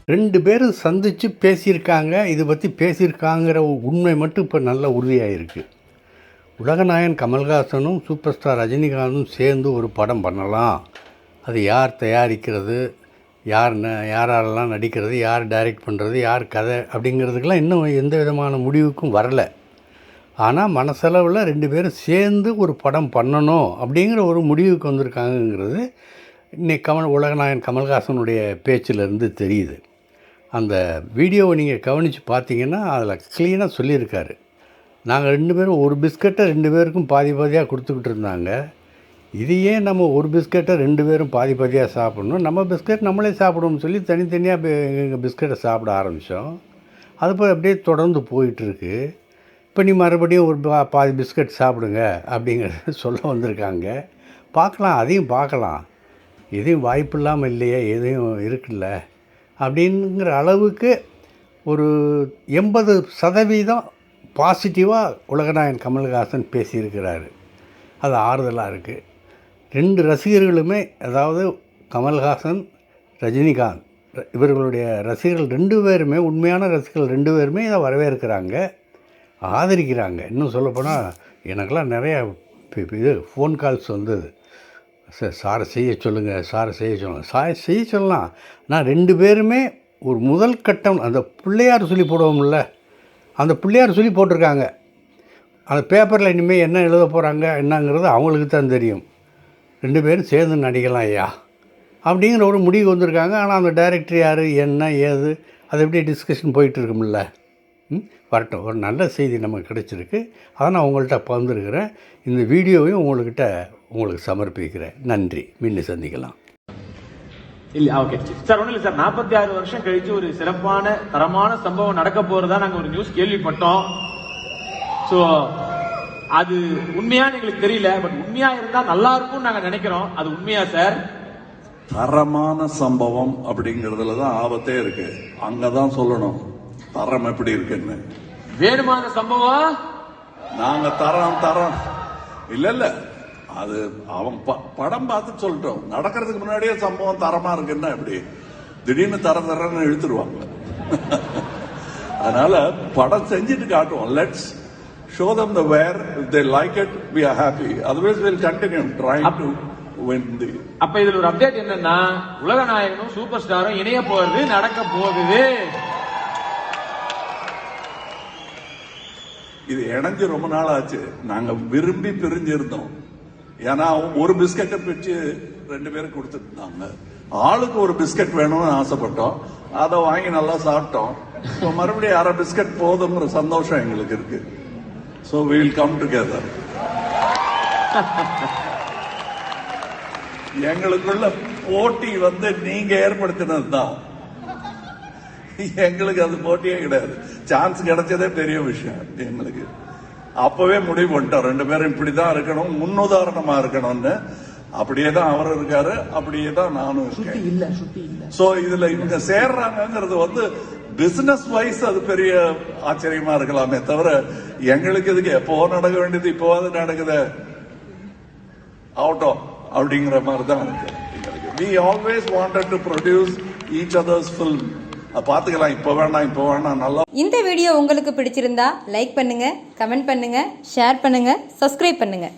2 பேரும் சந்தித்து பேசியிருக்காங்க. இதை பற்றி பேசியிருக்காங்கிற உண்மை மட்டும் இப்போ நல்ல உறுதியாகிருக்கு. உலகநாயகன் கமல்ஹாசனும் சூப்பர் ஸ்டார் ரஜினிகாந்தும் சேர்ந்து ஒரு படம் பண்ணலாம். அது யார் தயாரிக்கிறது, யாரெல்லாம் நடிக்கிறது, யார் டைரக்ட் பண்ணுறது, யார் கதை அப்படிங்கிறதுக்கெல்லாம் இன்னும் எந்த விதமான முடிவுக்கும் வரலை. ஆனால் மனசளவில் 2 பேரும் சேர்ந்து ஒரு படம் பண்ணணும் அப்படிங்கிற ஒரு முடிவுக்கு வந்திருக்காங்கங்கிறது இன்றைக்கி உலகநாயகன் கமல்ஹாசனுடைய பேச்சிலேருந்து தெரியுது. அந்த வீடியோவை நீங்கள் கவனித்து பார்த்தீங்கன்னா அதில் க்ளீனாக சொல்லியிருக்காரு. நாங்கள் 2 பேரும் ஒரு பிஸ்கட்டை 2 பேருக்கும் பாதி பாதியாக கொடுத்துக்கிட்டு இருந்தாங்க. இதையே நம்ம ஒரு பிஸ்கட்டை 2 பேரும் பாதி பாதியாக சாப்பிட்ணும், நம்ம பிஸ்கட் நம்மளே சாப்பிடுவோம்னு சொல்லி தனித்தனியாக எங்கள் பிஸ்கட்டை சாப்பிட ஆரம்பித்தோம். அது போல் அப்படியே தொடர்ந்து போயிட்டுருக்கு. இப்போ நீ மறுபடியும் ஒரு பாதி பிஸ்கட் சாப்பிடுங்க அப்படிங்கிறத சொல்ல வந்திருக்காங்க. பார்க்கலாம், அதையும் பார்க்கலாம். எதையும் வாய்ப்பு இல்லாமல் இல்லையே, எதையும் இருக்குல்ல அப்படிங்கிற அளவுக்கு ஒரு 80% பாசிட்டிவாக உலகநாயகன் கமல்ஹாசன் பேசியிருக்கிறாரு. அது ஆறுதலாக இருக்குது. 2 ரசிகர்களுமே, அதாவது கமல்ஹாசன், ரஜினிகாந்த் இவர்களுடைய ரசிகர்கள் 2 பேருமே, உண்மையான ரசிகர்கள் 2 பேருமே இதை வரவேற்கிறாங்க, ஆதரிக்கிறாங்க. இன்னும் சொல்லப்போனால் எனக்கெல்லாம் நிறையா ஃபோன் கால்ஸ் வந்தது. சாரை செய்ய சொல்லுங்கள், சாரை செய்ய சொல்லலாம். நான் 2 பேருமே ஒரு முதல் கட்டம் அந்த பிள்ளையார் சொல்லி போடுவோம்ல, அந்த பிள்ளையார் சொல்லி போட்டிருக்காங்க. அந்த பேப்பரில் இனிமேல் என்ன எழுத போகிறாங்க என்னங்கிறது அவங்களுக்கு தான் தெரியும். 2 பேரும் சேர்ந்து நடிக்கலாம் ஐயா அப்படிங்கிற ஒரு முடிவு வந்திருக்காங்க. ஆனால் அந்த டைரக்டர் யார், என்ன ஏது, அது எப்படி டிஸ்கஷன் போயிட்டு இருக்கும்ல. வரட்டும். ஒரு நல்ல செய்தி நமக்கு கிடைச்சிருக்கு. அதை நான் உங்கள்கிட்ட பகிர்ந்துருக்கிறேன். இந்த வீடியோவையும் உங்களுக்கு சமர்ப்பிக்கிறேன். நன்றி. மீண்டும் சந்திக்கலாம். இல்ல, ஓகே சார். ஒன்றும் இல்லை சார், 46 வருஷம் கழிச்சு ஒரு சிறப்பான தரமான சம்பவம் நடக்க போறதா நாங்கள் ஒரு நியூஸ் கேள்விப்பட்டோம். ஸோ அது உண்மையான்னு எங்களுக்கு தெரியல, பட் உண்மையா இருந்தா நல்லா இருக்கும்னு நாங்கள் நினைக்கிறோம். அது உண்மையா சார்? தரமான சம்பவம் அப்படிங்கறதுல தான் ஆபத்தே இருக்கு. அங்கதான் சொல்லணும் தரம் எப்படி இருக்குன்னு. வேணுமான சம்பவம் நாங்க தரம் இல்ல அது அவன் படம் பார்த்து சொல்லிட்டோம். நடக்கிறதுக்கு முன்னாடியே சம்பவம் தரமா இருக்குன்னா எப்படி திடீர்னு தரன்னு இழுத்துருவாங்க. அதனால படம் செஞ்சுட்டு காட்டுவோம். Let's show them the where. If they like it, we are happy. Otherwise we'll continue trying to win the. அப்ப இதுல ஒரு அப்டேட் என்னன்னா, உலகநாயகனும் சூப்பர் ஸ்டாரும் இணைய போறது நடக்க போகுது. இது இணைஞ்சு ரொம்ப நாள் ஆச்சு. நாங்க விரும்பி பிரிஞ்சிருந்தோம். ஏன்னா ஒரு பிஸ்கட்டை பிரிச்சு 2 பேருக்கு கொடுத்துட்டு இருந்தாங்க. ஆளுக்கு ஒரு பிஸ்கட் வேணும்னு ஆசைப்பட்டோம். அதை வாங்கி நல்லா சாப்பிட்டோம். மறுபடியும் 1/2 பிஸ்கட் போதுங்கிற சந்தோஷம் எங்களுக்கு இருக்கு. So we will come together. எங்களுக்குள்ள போட்டி நீங்க ஏற்படுத்தினது தான். எங்களுக்கு அது போட்டியே கிடையாது. சான்ஸ் கிடைச்சதே பெரிய விஷயம் எங்களுக்கு. அப்பவே முடிவு பண்ணிட்டோம் 2 பேரும் இப்படிதான் இருக்கணும், முன்னுதாரணமா இருக்கணும்னு. அப்படியே தான் அவர் இருக்காரு, அப்படியே தான் நானும் இருக்கேன். சோ இதுல இவங்க சேர்றாங்கிறது பிசினஸ் வைஸ் அது பெரிய ஆச்சரியமா இருக்கலாமே தவிர, எங்களுக்கு இதுக்கு எப்போ நடக்க வேண்டியது இப்போவாது நடக்குது ஆகட்டும் அப்படிங்கிற மாதிரி தான் இருக்கு. We always wanted to produce each other's film. பாத்துக்கலாம், இப்போ வேண்டாம் நல்லா. இந்த வீடியோ உங்களுக்கு பிடிச்சிருந்தா லைக் பண்ணுங்க, கமெண்ட் பண்ணுங்க, ஷேர் பண்ணுங்க, சப்ஸ்கிரைப் பண்ணுங்க.